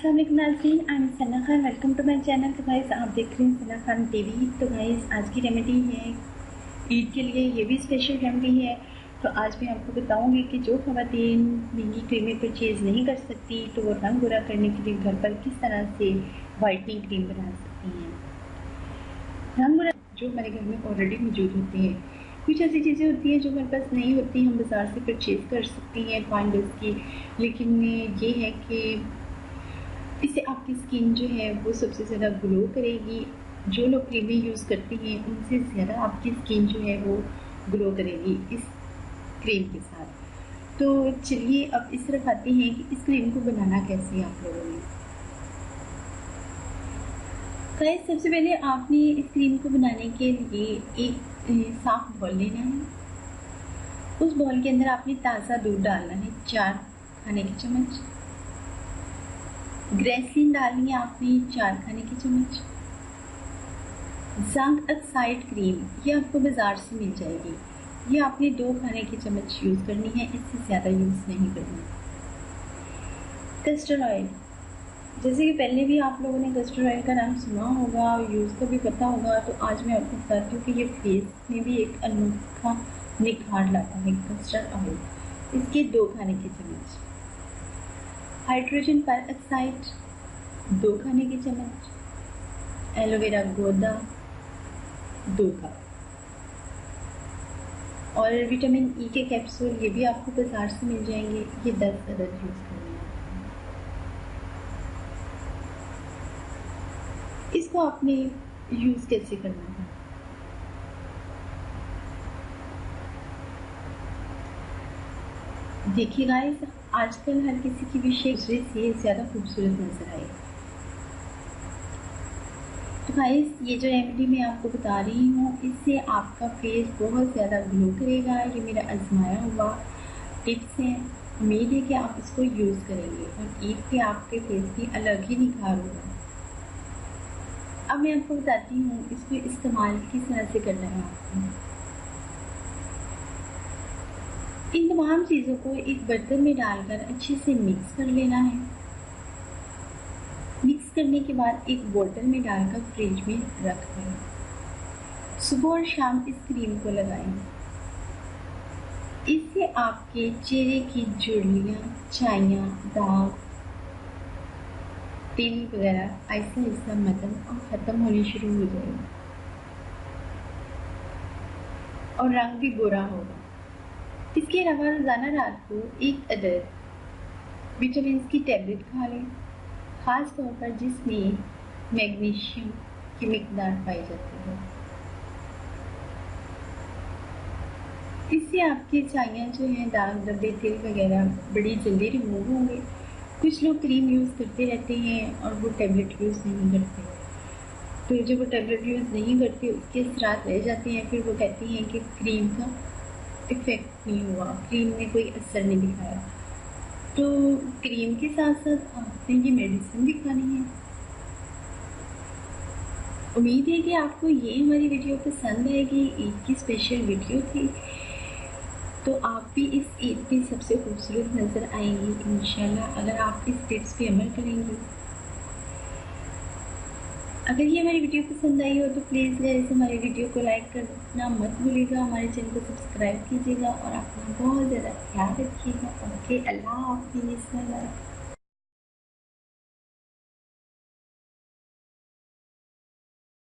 अस्सलाम वालेकुम नाज़रीन, I am Sana Khan. Welcome to my channel. तो गाइस आप देख रहे हैं सना खान टीवी। तो गाइस आज की रेमेडी है ईद के लिए, ये भी स्पेशल रेमेडी है। तो आज मैं आपको बताऊंगी कि जो ख़वातीन महंगी क्रीमें परचेज़ नहीं कर सकती तो वो रंग गोरा करने के लिए घर पर किस तरह से वाइटनिंग क्रीम बना सकती हैं। रंग गोरा जो हमारे घर में ऑलरेडी मौजूद होते हैं, कुछ ऐसी चीज़ें होती हैं जो हमारे पास नहीं होती, हम बाज़ार से परचेज़ कर सकती हैं फाइंडर्स की, लेकिन ये है कि इससे आपकी स्किन जो है वो सबसे ज़्यादा ग्लो करेगी। जो लोग क्रीमें यूज़ करते हैं उनसे ज़्यादा आपकी स्किन जो है वो ग्लो करेगी इस क्रीम के साथ। तो चलिए अब इस तरफ आते हैं कि इस क्रीम को बनाना कैसे है आप लोगों ने। गाइस सबसे पहले आपने इस क्रीम को बनाने के लिए एक साफ बॉल लेना है। उस बॉल के अंदर आपने ताज़ा दूध डालना है, 4 खाने के चम्मच। ग्रेसलिन डालनी है आपने 4 खाने के चम्मच। जिंक ऑक्साइड क्रीम ये आपको बाज़ार से मिल जाएगी, ये आपने 2 खाने के चम्मच यूज़ करनी है, इससे ज़्यादा यूज़ नहीं करनी। कस्टर्ड ऑयल, जैसे कि पहले भी आप लोगों ने कस्टर्ड ऑयल का नाम सुना होगा और यूज़ का भी पता होगा, तो आज मैं आपको बताती हूँ कि ये फेस में भी एक अनोखा निखार लाता है। कस्टर्ड ऑयल, इसके 2 खाने के चम्मच। हाइड्रोजन पर ऑक्साइड 2 खाने के चम्मच। एलोवेरा गोदा 2 कप। और विटामिन ई के कैप्सूल, ये भी आपको बाजार से मिल जाएंगे, ये 10 अदद यूज़ करने हैं। इसको आपने यूज़ कैसे करना है। देखिए गाइस, आजकल हर किसी की विषय दूसरे से ज़्यादा खूबसूरत नजर आए। तो गाइस ये जो रेमेडी मैं आपको बता रही हूँ, इससे आपका फेस बहुत ज़्यादा ग्लो करेगा। ये मेरा आजमाया हुआ टिप्स है, उम्मीद है कि आप इसको यूज़ करेंगे और ईद पे आपके फेस की अलग ही निखार होगा। अब मैं आपको बताती हूँ इसको इस्तेमाल किस तरह से करना है आपको। इन तमाम चीज़ों को एक बर्तन में डालकर अच्छे से मिक्स कर लेना है। मिक्स करने के बाद एक बोतल में डालकर फ्रिज में रख दें। सुबह और शाम इस क्रीम को लगाएं। इससे आपके चेहरे की झुर्रियाँ, छाइयाँ, दाग, तिल वगैरह आहिस्ता आहिस्ता मदन और ख़त्म होने शुरू हो जाएंगे और रंग भी गोरा होगा। इसके अलावा रोज़ाना रात को 1 अदद विटामिन की टैबलेट खा लें, ख़ास तौर पर जिसमें मैग्नीशियम की मिकदार पाई जाती है। इससे आपके छाइयाँ जो हैं, दाग धब्बे, तिल वगैरह बड़ी जल्दी रिमूव होंगे। कुछ लोग क्रीम यूज़ करते रहते हैं और वो टैबलेट यूज़ नहीं करते, तो जब वो टैबलेट यूज़ नहीं करते उसके असरात रह जाते हैं, फिर वो कहती हैं कि क्रीम का इफ़ेक्ट नहीं हुआ, क्रीम ने कोई असर नहीं दिखाया। तो क्रीम के साथ साथ आपने ये मेडिसिन भी खानी है। उम्मीद है कि आपको ये हमारी वीडियो पसंद आएगी। ईद की स्पेशल वीडियो थी, तो आप भी इस ईद पे सबसे खूबसूरत नज़र आएंगी इंशाल्लाह, अगर आप इस टिप्स पे अमल करेंगे। अगर ये हमारी वीडियो पसंद आई हो तो प्लीज़ गाइस हमारी वीडियो को लाइक करना मत भूलिएगा, हमारे चैनल को सब्सक्राइब कीजिएगा और अपना बहुत ज़्यादा ख्याल रखिएगा। ओके, अल्लाह हाफ़िज़।